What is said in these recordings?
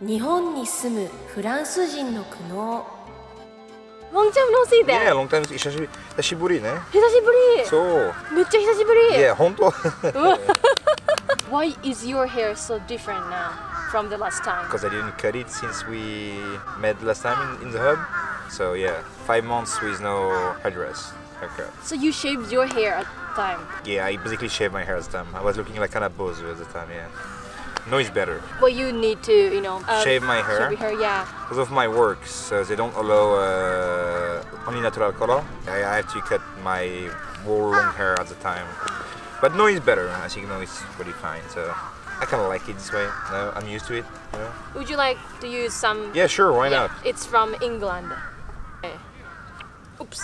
日本に住むフランス人の苦悩。 Long time no see there. Yeah, long time. 久しぶりね。久しぶり。そう。めっちゃ久しぶり。Yeah, 本当。Why is your hair so different now from the last time? Because I didn't cut it since we met last time in the hub. So yeah, 5 months with no haircut. So you shaved your hair at the time? Yeah, I basically shaved my hair at the time. I was looking like kind of bozo at the time. Yeah. No, it's better. Well, you need to, shave my hair. Shave your hair, yeah. Because of my work, so they don't allow only natural color. I have to cut my whole long hair at the time. But no, it's better. I think no, it's pretty fine. So I kind of like it this way. No, I'm used to it. You know? Would you like to use some? Yeah, sure. Why not? It's from England. Okay. Oops.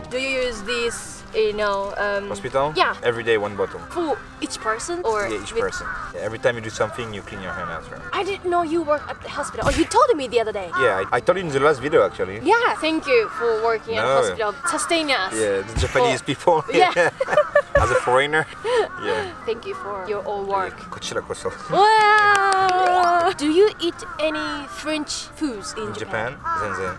Do you use these? Hospital? Yeah. Every day, 1 bottle. For each person or? Yeah, each person. Yeah, every time you do something, you clean your hand after. I didn't know you work at the hospital. Oh, you told me the other day. Yeah, I told you in the last video actually. Yeah, thank you for working at the hospital. Sustain us. Yeah, the Japanese people. Yeah. As a foreigner. Yeah. Thank you for your all work. こちらこそ. Wow! Do you eat any French foods in Japan? 全然。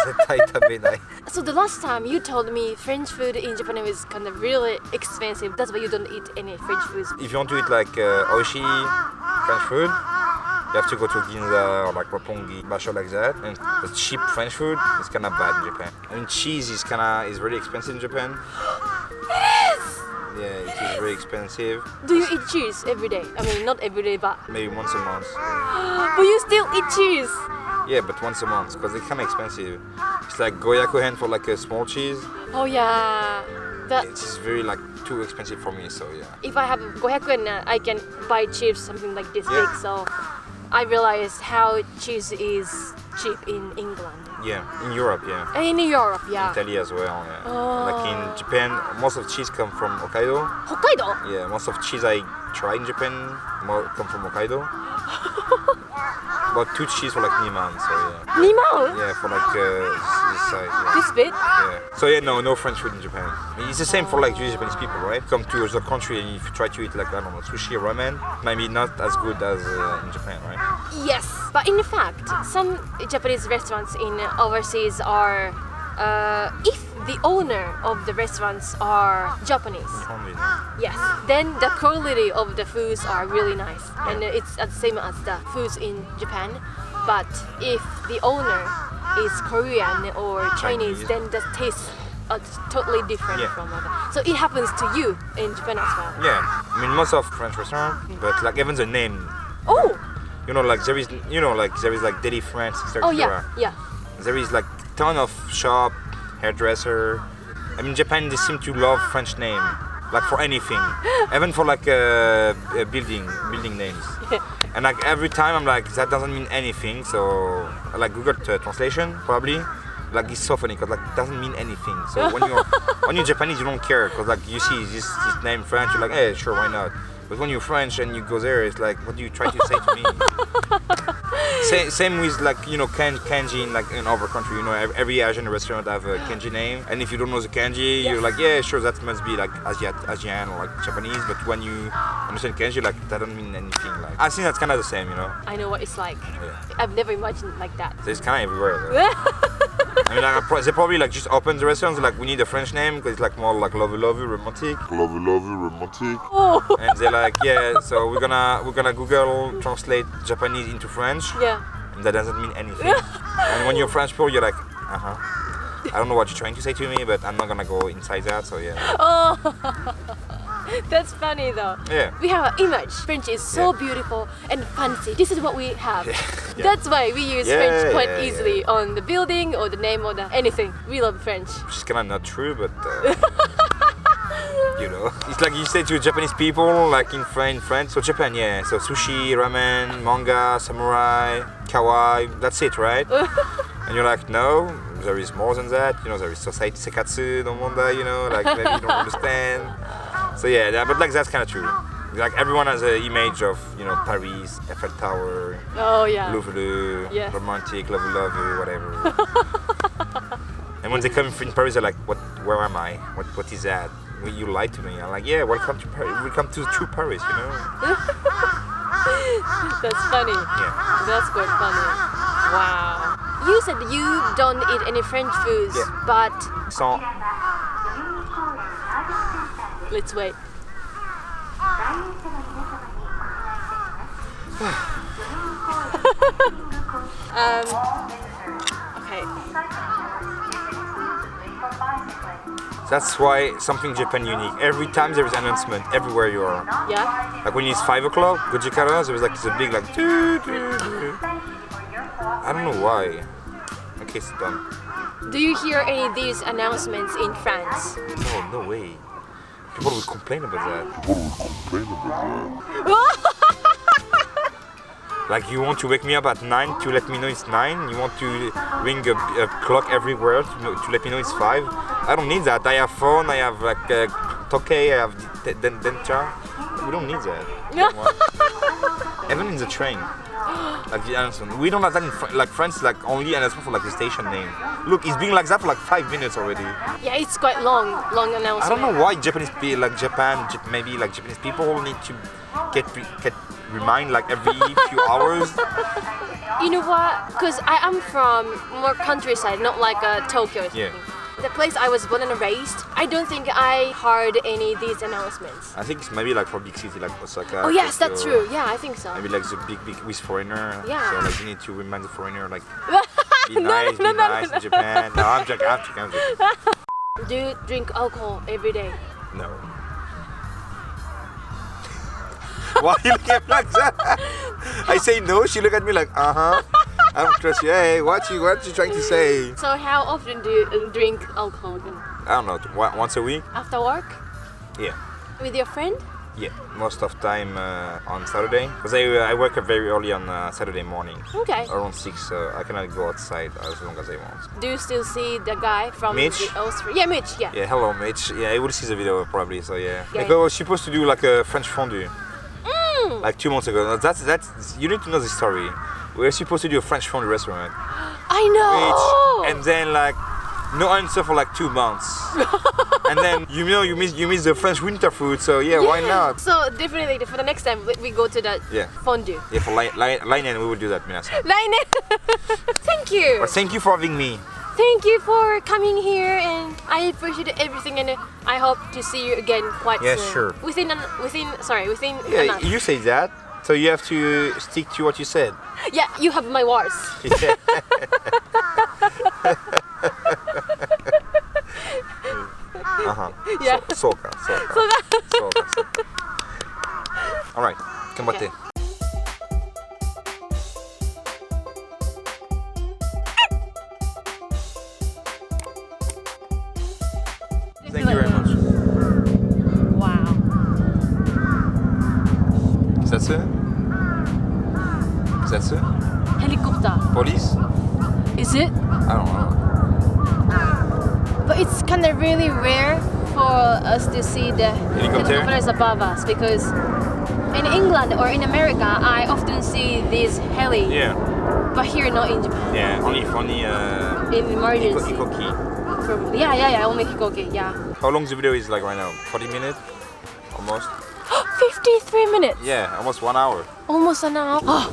絶対食べない。 So the last time you told me French food in Japan is kind of really expensive. That's why you don't eat any French foods. If you want to eat like oishi French food, you have to go to Ginza or like Roppongi, basho like that. And the cheap French food is kind of bad in Japan. I mean, cheese is really expensive in Japan. It is! Yeah, it is very expensive. Do you eat cheese every day? I mean, not every day, but maybe once a month. But you still eat cheese? Yeah, but once a month because it's kind of expensive. It's like goyakuhen for like a small cheese. Oh yeah. It's very like too expensive for me, so yeah. If I have 500 yen, I can buy cheese something like this big. So I realized how cheese is cheap in England. Yeah, in Europe, yeah. In Europe, yeah. Italy as well, yeah. Oh. Like in Japan, most of cheese come from Hokkaido. Hokkaido? Yeah, most of cheese I try in Japan come from Hokkaido. About 2 cheese for like Niman, so yeah. Niman? Yeah, for like this size. Yeah. This big? Yeah. So yeah, no French food in Japan. It's the same for like Japanese people, right? Come to other country and if you try to eat like, I don't know, sushi or ramen, maybe not as good as in Japan, right? Yes, but in fact, some Japanese restaurants in overseas are, if the owner of the restaurants are Japanese, yes, then the quality of the foods are really nice, and it's the same as the foods in Japan. But if the owner is Korean or Chinese, then the taste are totally different from other. So it happens to you in Japan as well. Yeah, I mean most of French restaurants, but like even the name. Oh. There is like Deli France, etc. Oh yeah, yeah. There is like ton of shop, hairdresser. I mean Japan, they seem to love French name, like for anything, even for like building names. And like every time I'm like that doesn't mean anything. So I like Google translation probably. Like it's so funny because like it doesn't mean anything. So when you're Japanese, you don't care because like you see this name French, you're like, hey, sure, why not? But when you're French and you go there, it's like, what do you try to say to me? Same with like kanji in like in other country. Every Asian restaurant have a kanji name, and if you don't know the kanji, you're like, yeah, sure, that must be like Asian or like Japanese. But when you understand kanji, like that doesn't mean anything. Like I think that's kind of the same, I know what it's like. Yeah. I've never imagined like that. So it's kind of everywhere. Though. I mean, like, they probably like just open the restaurants like we need a French name because it's like more like lovey romantic. Oh. And they're like, yeah, so we're gonna Google translate Japanese into French. Yeah. And that doesn't mean anything. And when you're French people, you're like, I don't know what you're trying to say to me, but I'm not gonna go inside that. So yeah. Oh. That's funny though. Yeah. We have an image. French is so beautiful and fancy. This is what we have. Yeah. That's why we use French quite easily on the building or the name or anything. We love French. Which is kind of not true, but it's like you say to Japanese people, like in French. So Japan, yeah. So sushi, ramen, manga, samurai, kawaii. That's it, right? And you're like, no, there is more than that. There is society sekatsu no mondai. Like maybe you don't understand. So yeah, but like that's kind of true. Like everyone has an image of Paris, Eiffel Tower, Louvre, romantic, love, whatever. And when they come in Paris, they're like, where am I? What is that? you lied to me. I'm like, yeah, welcome to Paris. Welcome to true Paris, you know. That's funny. Yeah. That's quite funny. Wow. You said you don't eat any French foods, Yeah. but So, let's wait. Okay. that's why something Japan unique. Every time there is an announcement, everywhere you are. Yeah. Like when it's 5 o'clock, Gojikara, there was like this big like. Doo, doo, doo. I don't know why. Okay, it's done. Do you hear any of these announcements in France? No way. People will complain about that. Like you want to wake me up at 9 to let me know it's 9. You want to ring a clock everywhere to let me know it's 5. I don't need that. I have phone. I have like Tokay. I have Dencha. We don't need that. Even in the train. Like the announcement. We don't have that in like France. Like only announcement for like the station name. Look, it's been like that for like 5 minutes already. Yeah, it's quite long announcement. I don't know why Japanese people, like maybe like Japanese people need to get remind like every few hours. You know what? Because I am from more countryside, not like Tokyo or something. Yeah. The place I was born and raised, I don't think I heard any of these announcements. I think it's maybe like for big city like Osaka. Oh yes, Tokyo, that's true. Yeah, I think so. Maybe like the big with foreigner. Yeah. So like you need to remind the foreigner like be nice in Japan. No, I'm joking. Do you drink alcohol every day? No. Why you look at me like that? I say no, she look at me like I don't trust you. Hey, what you trying to say? So how often do you drink alcohol then? I don't know. Once a week? After work? Yeah. With your friend? Yeah, most of time on Saturday, because I work very early on Saturday morning, Okay. around 6, so I cannot go outside as long as I want. Do you still see the guy from Mitch? the Austria? Yeah, Mitch, yeah. Yeah, hello Mitch. Yeah, I will see the video probably, so yeah. Yeah. Like I was supposed to do like a French fondue, like 2 months ago. That's you need to know the story. We were supposed to do a French fondue restaurant, I know! Mitch, and then like no answer for like 2 months. And then you miss the French winter food, so yeah, why not? So definitely for the next time we go to that Yeah. fondue. Yeah, for Lainen we will do that, minasan. Laine! Thank you! But thank you for having me. Thank you for coming here, and I appreciate everything, and I hope to see you again quite Yeah, soon. sure. Within a Yeah, month. you say that, so you have to stick to what you said. Yeah, you have my words. Yeah. Yeah. So. All right, ganbatte. Thank you very much. Wow. Is that so? Helicopter. Police? Is it? I don't know. But it's kind of really rare for us to see the Helicopter? helicopters above us, because in England or in America, I often see these heli, Yeah. but here not in Japan. Yeah, only In emergency. Ikoki. Probably. Yeah, only hikoki, yeah. How long the video is like right now? 40 minutes? Almost? 53 minutes! Yeah, almost 1 hour. Almost an hour. Oh,